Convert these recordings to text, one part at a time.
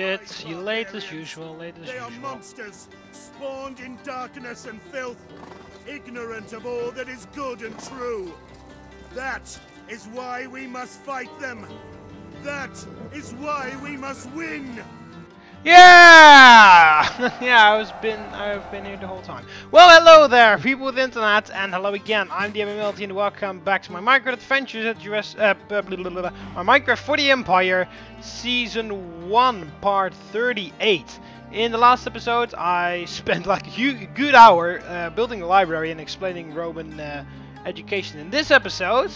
shit. See you late as usual, They are monsters, spawned in darkness and filth, ignorant of all that is good and true. That is why we must fight them. That is why we must win. Yeah! Yeah, I've been here the whole time. Well, hello there, people with internet, and hello again. I'm TheMBmulti, and welcome back to my Minecraft adventures at my Minecraft for the Empire, Season 1, Part 38. In the last episode, I spent like a good hour building a library and explaining Roman education. In this episode,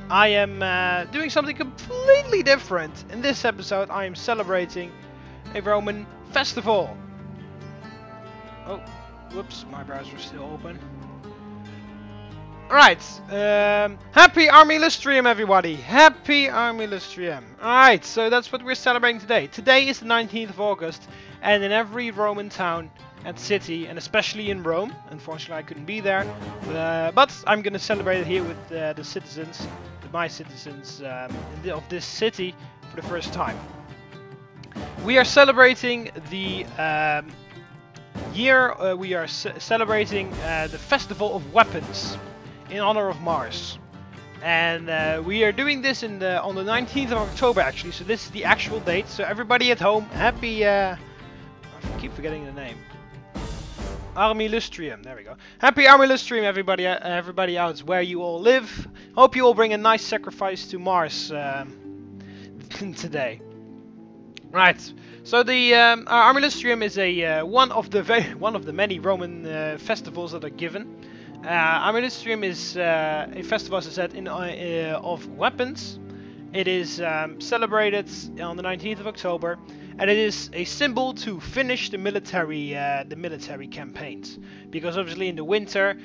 I am doing something completely different. In this episode, I am celebrating a Roman festival. Oh, whoops, my browser's still open. Alright, happy Armilustrium, everybody! Happy Armilustrium! Alright, so that's what we're celebrating today. Today is the 19th of August, and in every Roman town and city, and especially in Rome, unfortunately I couldn't be there, but I'm gonna celebrate it here with the citizens, my citizens of this city for the first time. We are celebrating the celebrating the Festival of Weapons in honor of Mars, and we are doing this on the 19th of October actually. So this is the actual date. So everybody at home, happy! I keep forgetting the name. Armilustrium. There we go. Happy Armilustrium, everybody! Everybody out where you all live. Hope you all bring a nice sacrifice to Mars today. Right, so the Armilustrium is a one of the many Roman festivals that are given. Armilustrium is a festival, as I said, of weapons. It is celebrated on the 19th of October, and it is a symbol to finish the military campaigns. Because obviously in the winter,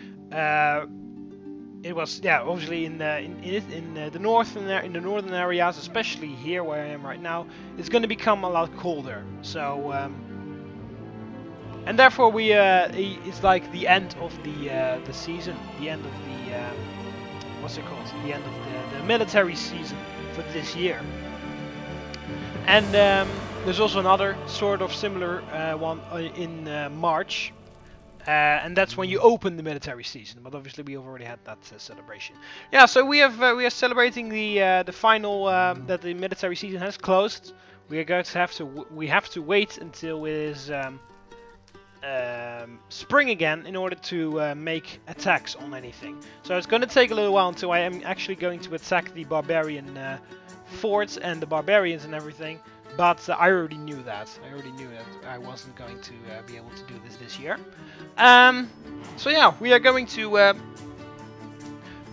it was obviously in the northern areas, especially here where I am right now, it's going to become a lot colder. So and therefore we it's like the end of the season, the end of the what's it called? The end of the military season for this year. And there's also another sort of similar one in March. And that's when you open the military season, but obviously we have already had that celebration. Yeah, so we are celebrating the final that the military season has closed. We are going to have to wait until it is spring again in order to make attacks on anything. So it's going to take a little while until I am actually going to attack the barbarian forts and the barbarians and everything. But I already knew that. I wasn't going to be able to do this year. So yeah, we are going to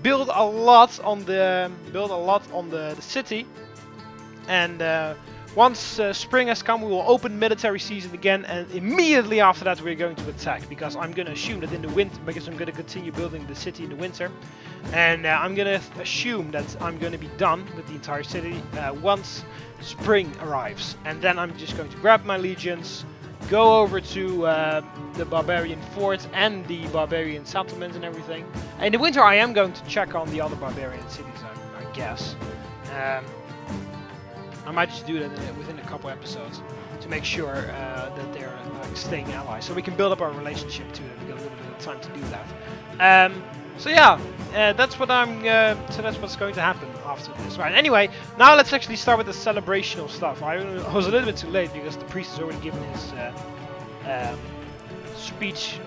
build a lot on the city, and once spring has come, we will open military season again, and immediately after that we're going to attack, because I'm going to assume that in the winter, because I'm going to continue building the city in the winter, and I'm going to assume that I'm going to be done with the entire city once spring arrives. And then I'm just going to grab my legions, go over to the barbarian fort and the barbarian settlements and everything. And in the winter I am going to check on the other barbarian cities, I guess. I might just do that within a couple episodes to make sure that they're staying allies, so we can build up our relationship to them. We got a little bit of time to do that. So yeah, that's what that's what's going to happen after this. Right. Anyway, now let's actually start with the celebrational stuff. I was a little bit too late because the priest has already given his speech,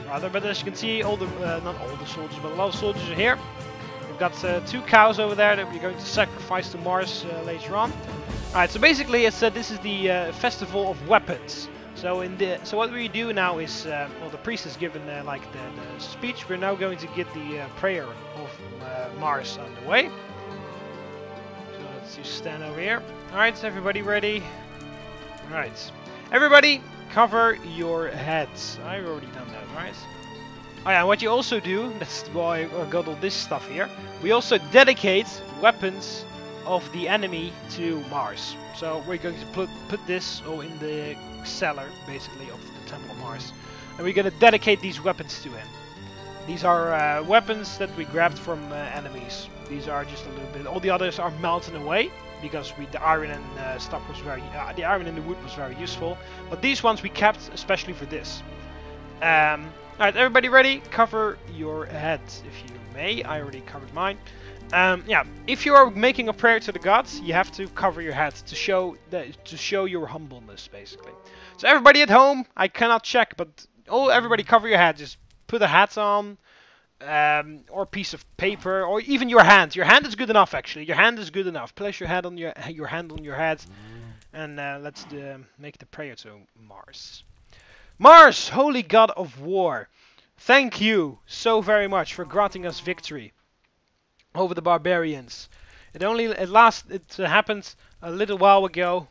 rather. But as you can see, all the not all the soldiers, but a lot of soldiers are here. We've got 2 cows over there that we're going to sacrifice to Mars later on. Alright, so basically it's this is the festival of weapons. So what we do now is, well, the priest has given like the speech. We're now going to get the prayer of Mars on the way. So let's just stand over here. Alright, is everybody ready? Alright, everybody cover your heads. I've already done that, right? Oh yeah, and what you also do, that's why I got all this stuff here, we also dedicate weapons of the enemy to Mars. So we're going to put this in the cellar, basically, of the Temple of Mars. And we're going to dedicate these weapons to him. These are weapons that we grabbed from enemies. These are just a little bit, all the others are melting away. because the iron and stuff was the iron and the wood was very useful. But these ones we kept especially for this. Alright, everybody ready? Cover your heads if you may. I already covered mine. Yeah, if you are making a prayer to the gods, you have to cover your head to show your humbleness, basically. So everybody at home, I cannot check, but everybody cover your head. Just put a hat on, or a piece of paper, or even your hand. Your hand is good enough, actually. Your hand is good enough. Place your hand on your hand on your head, and let's make the prayer to Mars. Mars, holy god of war, thank you so very much for granting us victory over the barbarians. It happened a little while ago,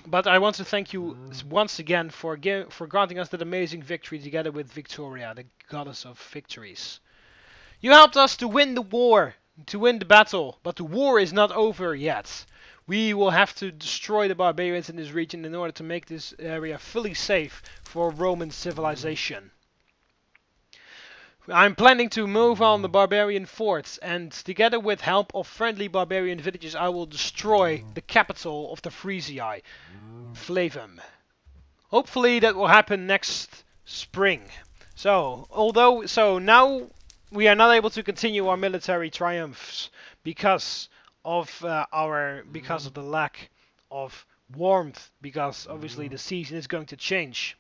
but I want to thank you once again for granting us that amazing victory together with Victoria, the goddess of victories. You helped us to win the war, to win the battle, but the war is not over yet. We will have to destroy the barbarians in this region in order to make this area fully safe for Roman civilization. I'm planning to move on the barbarian forts, and together with help of friendly barbarian villages I will destroy the capital of the Frisia, Flavum. Hopefully that will happen next spring. So now we are not able to continue our military triumphs because of the lack of warmth, because obviously the season is going to change.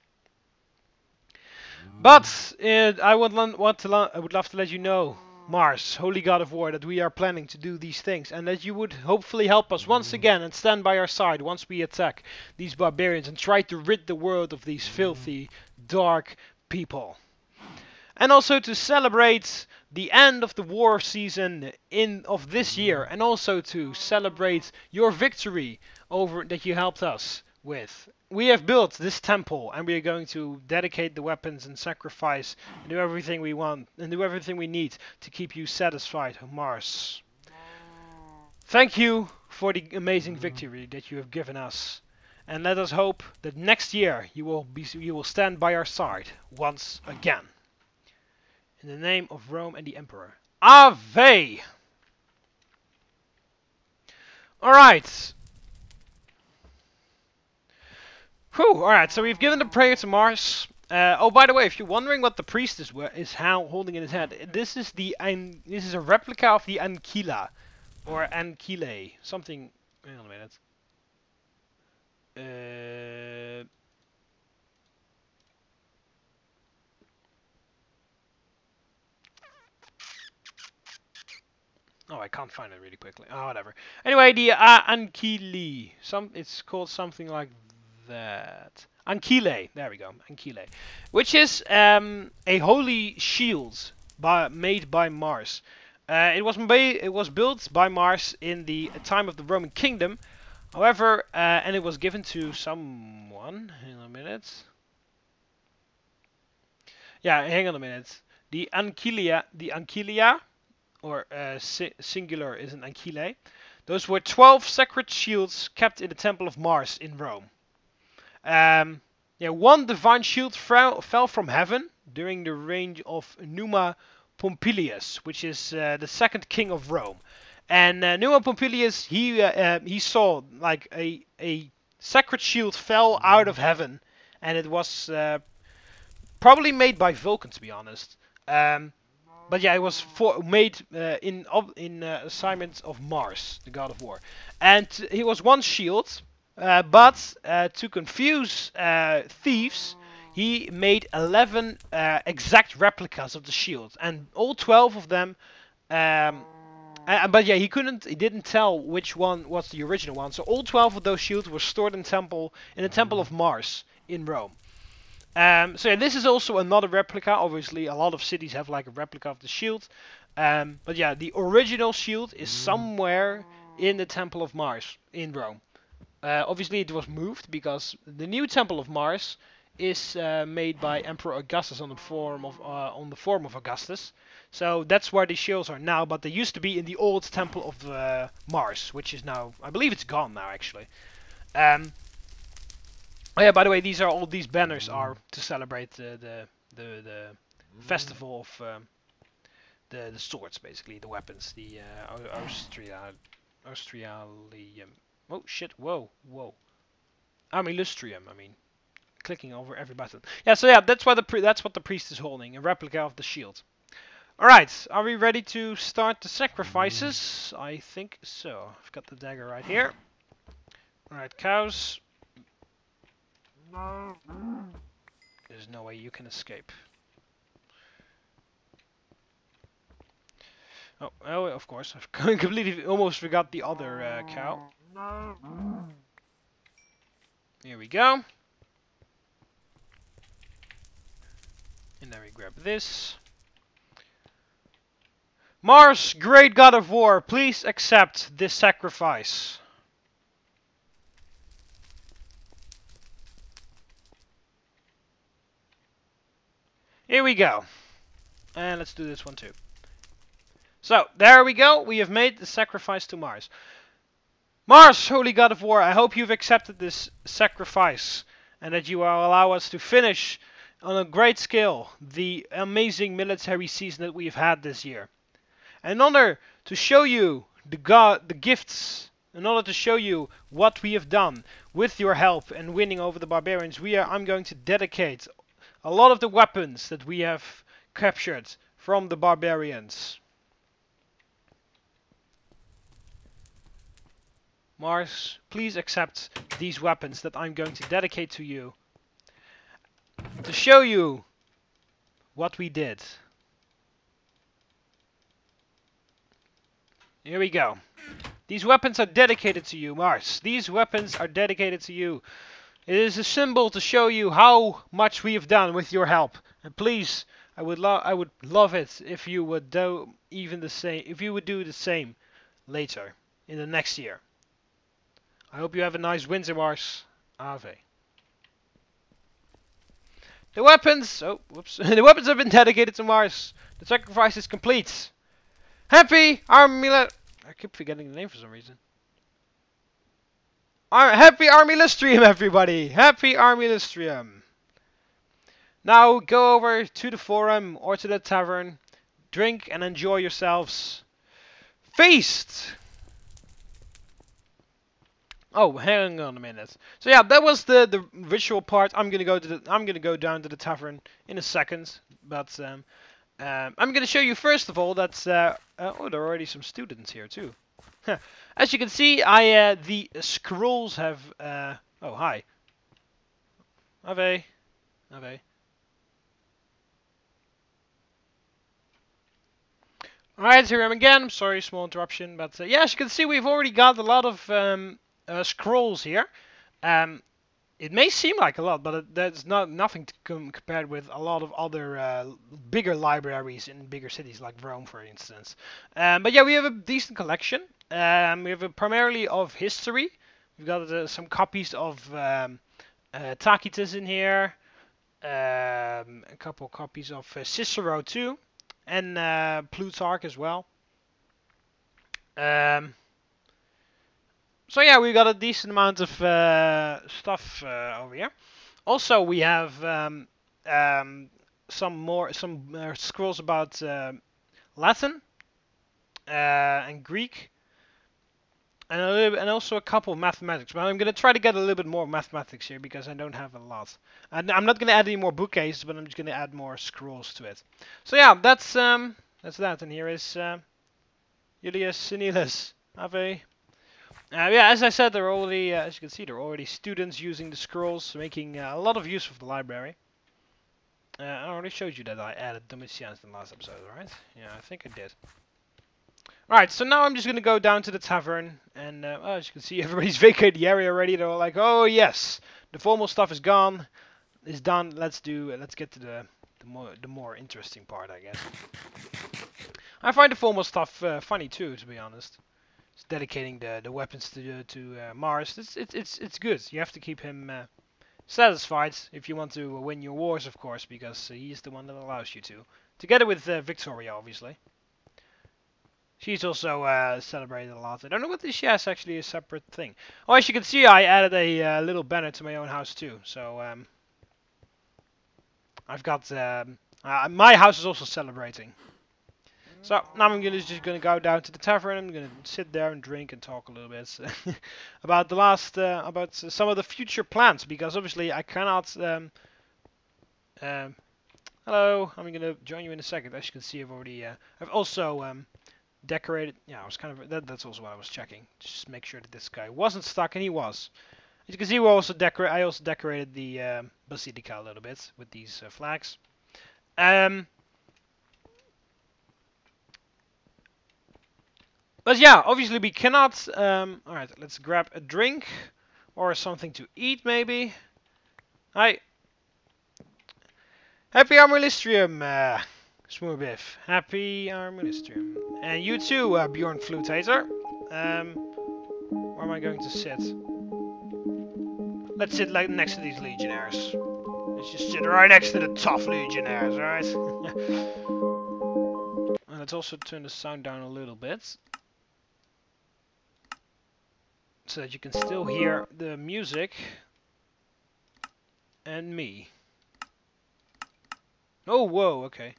But I would love to let you know, Mars, holy god of war, that we are planning to do these things, and that you would hopefully help us once again and stand by our side once we attack these barbarians and try to rid the world of these filthy, dark people. And also to celebrate the end of the war season of this year, and also to celebrate your victory that you helped us with. We have built this temple, and we are going to dedicate the weapons and sacrifice and do everything we want and do everything we need to keep you satisfied, Mars. Thank you for the amazing victory that you have given us, and let us hope that next year you will stand by our side once again. In the name of Rome and the Emperor. Ave! Alright. Alright, so we've given the prayer to Mars. Oh, by the way, if you're wondering what the priest is holding in his hand, this is a replica of the Ancilla. Or Ancile. Something... Hang on a minute. Oh, I can't find it really quickly. Oh, whatever. Anyway, the Ancili. It's called something like that. Ancile. There we go. Ancile. Which is a holy shield made by Mars. It was built by Mars in the time of the Roman Kingdom. However, and it was given to someone. Hang on a minute. Yeah, hang on a minute. The Ancilia, or singular is an Ancile. Those were 12 sacred shields kept in the Temple of Mars in Rome. One divine shield fell from heaven during the reign of Numa Pompilius, which is the second king of Rome. And Numa Pompilius, he saw like a sacred shield fell out of heaven, and it was probably made by Vulcan, to be honest. But yeah, it was made in assignment of Mars, the god of war. And he was one shield, but to confuse thieves, he made 11 exact replicas of the shield, and all 12 of them. But yeah, he didn't tell which one was the original one. So all 12 of those shields were stored in the temple of Mars in Rome. So yeah, this is also another replica. Obviously, a lot of cities have like a replica of the shield. But yeah, the original shield is somewhere in the Temple of Mars in Rome. Obviously, it was moved because the new Temple of Mars is made by Emperor Augustus on the form of Augustus. So that's where the shields are now. But they used to be in the old Temple of Mars, which is now, I believe, it's gone now actually. Oh yeah, by the way, all these banners are to celebrate the festival of the swords, basically the weapons, the Australium. Oh shit! Whoa, whoa. Armilustrium. I mean, clicking over every button. Yeah. So yeah, that's what the priest is holding, a replica of the shield. All right. Are we ready to start the sacrifices? I think so. I've got the dagger right here. All right, cows. There's no way you can escape. Oh, oh, of course. I've completely almost forgot the other cow. Here we go. And then we grab this. Mars, great god of war, please accept this sacrifice. Here we go. And let's do this one too. So, there we go. We have made the sacrifice to Mars. Mars, holy god of war, I hope you've accepted this sacrifice and that you will allow us to finish on a great scale the amazing military season that we've had this year. In order to show you the gifts, in order to show you what we have done with your help and winning over the barbarians, I'm going to dedicate a lot of the weapons that we have captured from the barbarians. Mars, please accept these weapons that I'm going to dedicate to you to show you what we did. Here we go. These weapons are dedicated to you, Mars. These weapons are dedicated to you. It is a symbol to show you how much we have done with your help. And please, I would love it if you would do even the same. If you would do the same later in the next year. I hope you have a nice winter, Mars. Ave. The weapons. Oh, whoops. The weapons have been dedicated to Mars. The sacrifice is complete. Happy Armilustrium. I keep forgetting the name for some reason. Happy Armilustrium, everybody! Happy Armilustrium! Now go over to the forum or to the tavern, drink and enjoy yourselves. Feast! Oh, hang on a minute. So yeah, that was the ritual part. I'm gonna go down to the tavern in a second, but I'm gonna show you first of all that oh, there are already some students here too. As you can see, the scrolls have oh, hi. Ave. Ave. Alright, here I am again. Sorry, small interruption, but yeah, as you can see, we've already got a lot of scrolls here. It may seem like a lot, but that's nothing to compared with a lot of other bigger libraries in bigger cities like Rome, for instance. But yeah, we have a decent collection. We have primarily of history. We've got some copies of Tacitus in here, a couple copies of Cicero too, and Plutarch as well. So yeah, we got a decent amount of stuff over here. Also, we have some scrolls about Latin and Greek, and also a couple of mathematics. But I'm gonna try to get a little bit more mathematics here because I don't have a lot. And I'm not gonna add any more bookcases, but I'm just gonna add more scrolls to it. So yeah, that's that. And here is Julius Cinelis. Ave. Yeah, as I said, there are already, as you can see, there are already students using the scrolls, making a lot of use of the library. I already showed you that I added Domitianus in the last episode, right? Yeah, I think I did. Alright, so now I'm just going to go down to the tavern, and as you can see, everybody's vacated the area already. They're all like, oh yes, the formal stuff is gone, is done, let's get to the more interesting part, I guess. I find the formal stuff funny too, to be honest. Dedicating the weapons to Mars, it's good. You have to keep him satisfied if you want to win your wars, of course, because he's the one that allows you to. Together with Victoria, obviously. She's also celebrated a lot. I don't know what she has actually a separate thing. Oh, as you can see, I added a little banner to my own house too. So I've got my house is also celebrating. So now I'm just gonna go down to the tavern. I'm gonna sit there and drink and talk a little bit about the last, about some of the future plans, because obviously I cannot. Hello, I'm gonna join you in a second. As you can see, I've already, I've also decorated. Yeah, I was kind of that's also what I was checking, just make sure that this guy wasn't stuck, and he was. As you can see, I also decorated the basilica a little bit with these flags. But yeah, obviously we cannot. Alright, let's grab a drink or something to eat, maybe. Hi. Happy Armilustrium, Smoobiff. Happy Armilustrium. And you too, Bjorn Flutator. Where am I going to sit? Let's sit like next to these legionnaires. Let's just sit right next to the tough legionnaires, alright? And let's also turn the sound down a little bit, so that you can still hear the music and me. Oh, whoa, okay.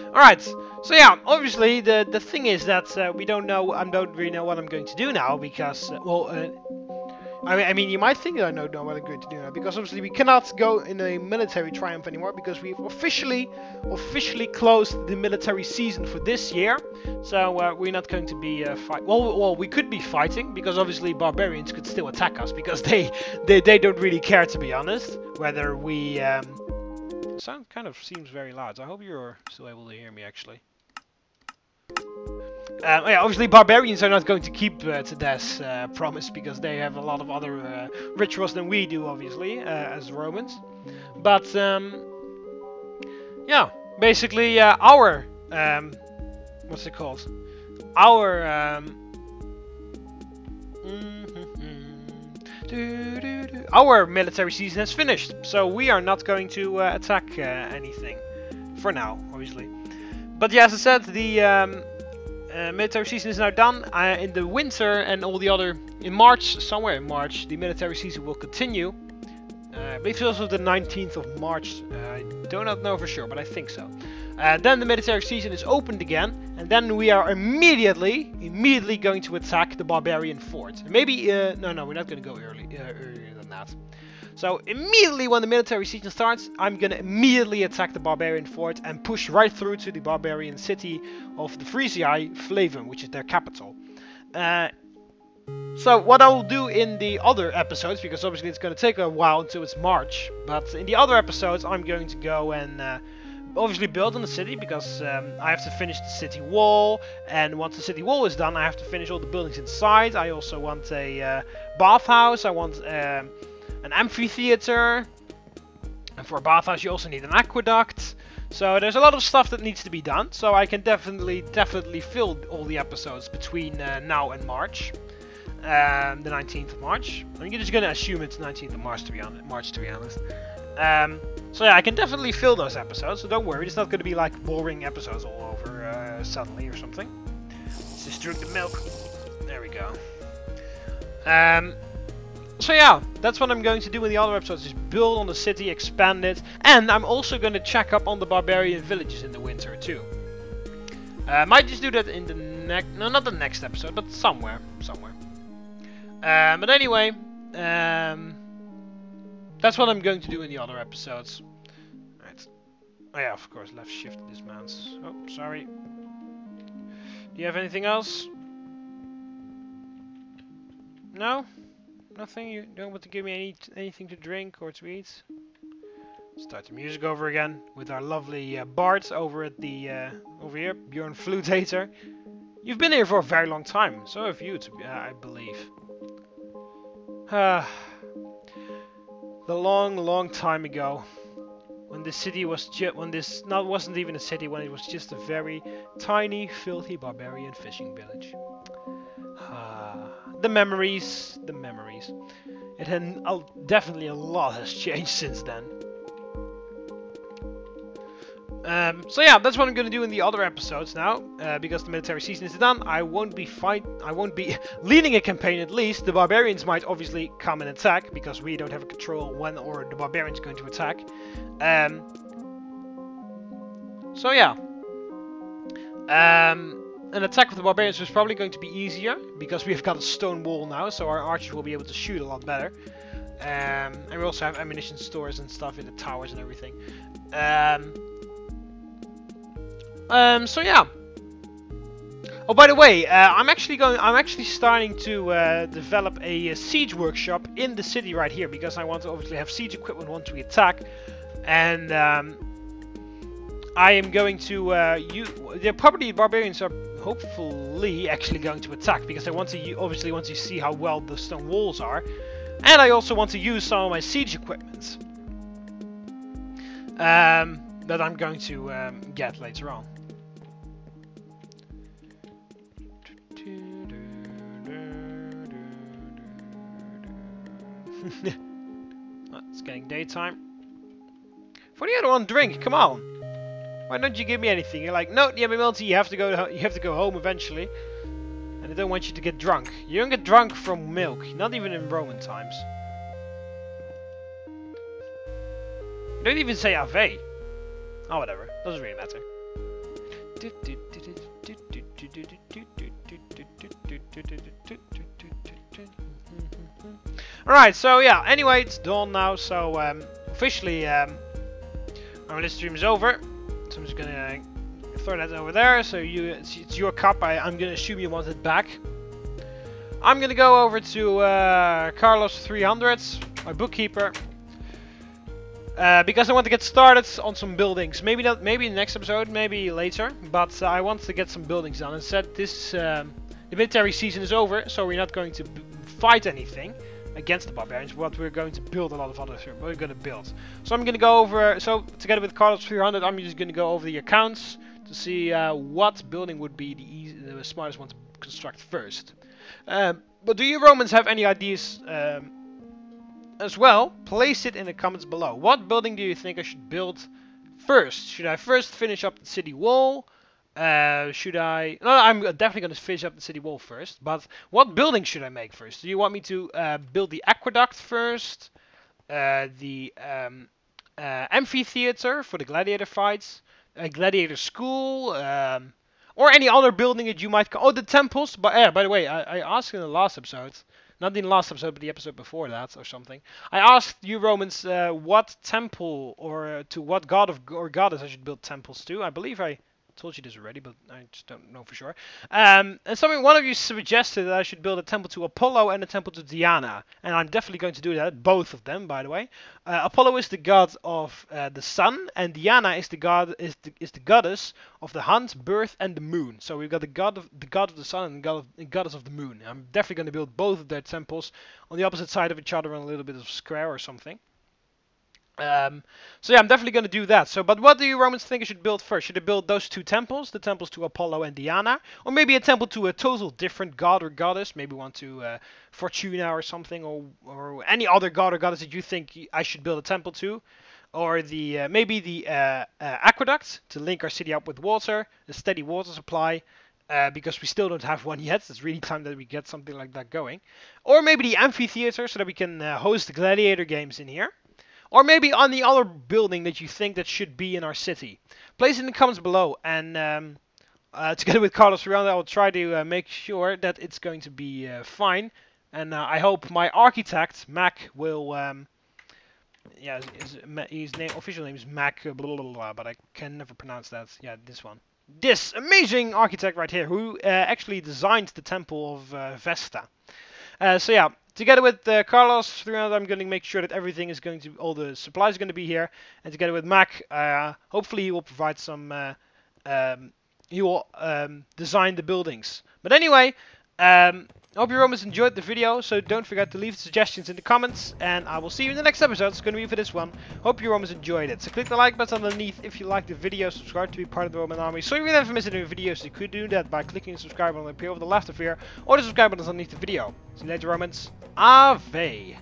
Alright, so yeah, obviously the thing is that we don't really know what I'm going to do now, because, I mean, you might think that I don't know what I'm going to do now, because obviously we cannot go in a military triumph anymore, because we've officially closed the military season for this year. So we're not going to be well, we could be fighting, because obviously barbarians could still attack us, because they don't really care, to be honest, whether we. Sound kind of seems very loud. I hope you're still able to hear me, actually. Yeah, obviously barbarians are not going to keep to this promise, because they have a lot of other rituals than we do, obviously, as Romans. But yeah, basically our what's it called? Our military season has finished, so we are not going to attack anything for now, obviously. But yeah, as I said, the military season is now done. In the winter and all the other, in March, somewhere in March, the military season will continue. I believe it's also the 19th of March. I do not know for sure, but I think so. Then the military season is opened again, and then we are immediately going to attack the barbarian fort. Maybe no, we're not going to go earlier than that. So immediately when the military season starts, I'm going to immediately attack the barbarian fort and push right through to the barbarian city of the Frisia, Flavum, which is their capital. So what I will do in the other episodes, because obviously it's going to take a while until it's March, but in the other episodes I'm going to go and obviously build on the city, because I have to finish the city wall, and once the city wall is done I have to finish all the buildings inside. I also want a bathhouse, I want an amphitheater, and for a bathhouse you also need an aqueduct. So there's a lot of stuff that needs to be done, so I can definitely fill all the episodes between now and March. The 19th of March. I'm just going to assume it's 19th of March, to be honest. So yeah, I can definitely fill those episodes, so don't worry, it's not going to be like boring episodes all over suddenly or something. Let's just drink the milk. There we go. So yeah, that's what I'm going to do in the other episodes, is build on the city, expand it, and I'm also going to check up on the barbarian villages in the winter too. Might just do that in the not the next episode, but somewhere. But anyway, that's what I'm going to do in the other episodes. Right. Oh yeah, of course, left shift dismounts. Oh, sorry. Do you have anything else? No? Nothing? You don't want to give me anything to drink or to eat? Start the music over again with our lovely Bard over at the over here, Bjorn Flutator. You've been here for a very long time, so have you, I believe. The long time ago, when this city was wasn't even a city, when it was just a very tiny, filthy barbarian fishing village. The memories. It had definitely a lot has changed since then. So yeah, that's what I'm going to do in the other episodes now, because the military season is done. I won't be leading a campaign, at least. The barbarians might obviously come and attack, because we don't have a control when or the barbarians are going to attack. So yeah, An attack with the barbarians is probably going to be easier because we've got a stone wall now, so our archers will be able to shoot a lot better. And we also have ammunition stores and stuff in the towers and everything. So yeah. Oh, by the way, I'm actually starting to develop a siege workshop in the city right here because I want to obviously have siege equipment once we attack, and I am going to probably the barbarians are hopefully actually going to attack because I want to obviously want to see how well the stone walls are, and I also want to use some of my siege equipment that I'm going to get later on. It's getting daytime. For the other one, drink. Come on. Why don't you give me anything? You're like, no, TheMBmulti, you have to go home eventually, and I don't want you to get drunk. You don't get drunk from milk, not even in Roman times. You don't even say Ave. Oh, whatever. Doesn't really matter. Alright, so yeah, anyway, it's dawn now, so officially Armilustrium is over. So I'm just gonna throw that over there, so it's your cup. I'm gonna assume you want it back. I'm gonna go over to Carlos 300, my bookkeeper, because I want to get started on some buildings. Maybe not, maybe in the next episode, maybe later, but I want to get some buildings done. And said this, the military season is over, so we're not going to fight anything against the barbarians, but we're going to build a lot of other things. We're going to build. So I'm going to go over, so together with Carlos 300, I'm just going to go over the accounts to see what building would be the smartest one to construct first. But do you Romans have any ideas as well? Place it in the comments below. What building do you think I should build first? Should I first finish up the city wall? Should I... No, I'm definitely going to finish up the city wall first, but what building should I make first? Do you want me to build the aqueduct first? The amphitheater for the gladiator fights? A gladiator school? Or any other building that you might... Oh, the temples! But, by the way, I asked in the last episode, not in the last episode, but the episode before that or something. I asked you Romans what temple or to what god or goddess I should build temples to. I believe I told you this already, but I just don't know for sure. And one of you suggested that I should build a temple to Apollo and a temple to Diana, and I'm definitely going to do that. Both of them, by the way. Apollo is the god of the sun, and Diana is the goddess of the hunt, birth, and the moon. So we've got the god of the sun and the goddess of the moon. I'm definitely going to build both of their temples on the opposite side of each other on a little bit of square or something. So yeah, I'm definitely going to do that. So, but what do you Romans think I should build first? Should I build those two temples, the temples to Apollo and Diana, or maybe a temple to a total different god or goddess, maybe one to Fortuna or something, or any other god or goddess that you think I should build a temple to, or the maybe the aqueduct to link our city up with water, a steady water supply. Because we still don't have one yet. It's really time that we get something like that going. Or maybe the amphitheater so that we can host the gladiator games in here. Or maybe on the other building that you think that should be in our city. Place it in the comments below, and together with Carlos around, I will try to make sure that it's going to be fine. And I hope my architect Mac will. Yeah, his official name is Mac blah, blah, blah, but I can never pronounce that. Yeah, this one. This amazing architect right here, who actually designed the temple of Vesta. So yeah. Together with Carlos 300, I'm going to make sure that everything is going to, all the supplies are going to be here. And together with Mac, hopefully he will provide some, he will design the buildings. But anyway, I hope you Romans enjoyed the video, so don't forget to leave suggestions in the comments. And I will see you in the next episode. It's going to be for this one. Hope you Romans enjoyed it. So click the like button underneath if you liked the video. Subscribe to be part of the Roman army. So if you never miss any videos, you could do that by clicking the subscribe button up here over the left of here, or the subscribe button underneath the video. See you later, Romans. Ave.